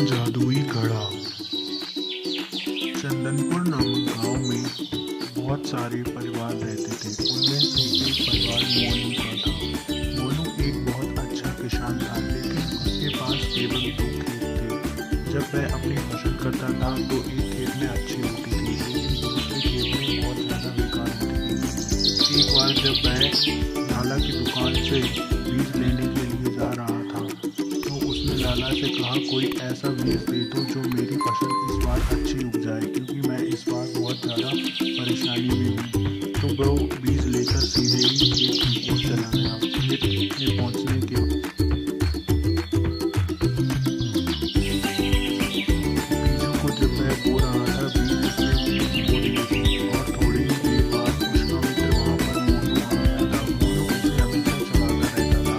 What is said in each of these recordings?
जादुई घड़ा। चंदनपुर नामक गांव में बहुत सारे परिवार रहते थे। उनमें से एक परिवार मोनू का था। मोनू एक बहुत अच्छा किसान था, लेकिन उसके पास केवल 2 खेत थे। जब वह अपनी फसल करता था तो एक खेत में अच्छी होती थी, लेकिन दूसरे खेत में बहुत ज़्यादा बेकार होती थी। एक बार जब वह लाला की दुकान से बीज लेने के लिए जा रहा था तो उसने लाला से कहा, कोई ऐसा बीज दे दो जो मेरी फसल इस बार अच्छी उग जाए, क्योंकि मैं इस बार बहुत ज़्यादा परेशानी में हूँ। तो वो बीज लेकर सीधे ही खेत की ओर चला गया। खेत में पहुँचने के बीजों को जब वह बो रहा था, बीज उसने बो दिए और थोड़ी ही देर बाद उसका मित्र वहाँ पर मोनू आ गया था। मोनू उसे हमेशा चलाता रहता था।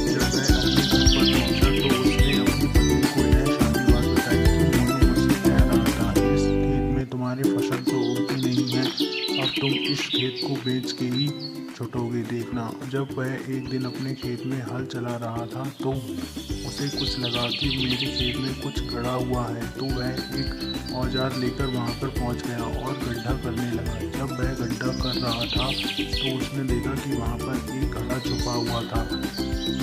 जब वह अपने घर पर पहुँचा तो उसने अपनी पत्नी को यह शादी बात बताई कि मोनू मुझसे कह रहा था, इस खेत में तुम्हारी फसल तो उगती नहीं है, अब तुम इस खेत को बेच के ही छुटोगे, देखना। जब वह एक दिन अपने खेत में हल चला रहा था तो उसे कुछ लगा कि मेरे खेत में कुछ गड़ा हुआ है, तो वह एक औजार लेकर वहां पर पहुंच गया और गड्ढा करने लगा। जब वह गड्ढा कर रहा था तो उसने देखा कि वहां पर एक घड़ा छुपा हुआ था।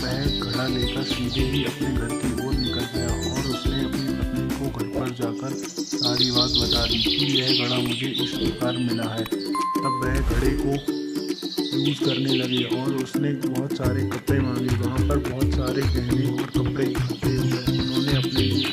वह घड़ा लेकर सीधे ही अपने घर की ओर निकल गया और उसने अपनी पत्नी को घर पर जाकर सारी बात बता दी कि यह घड़ा मुझे इस प्रकार मिला है। तब वह घड़े को यूज़ करने लगे और उसने बहुत सारे कपड़े मांगे। वहाँ पर बहुत सारे गहने और कपड़े इकट्ठे हुए। उन्होंने अपने लिए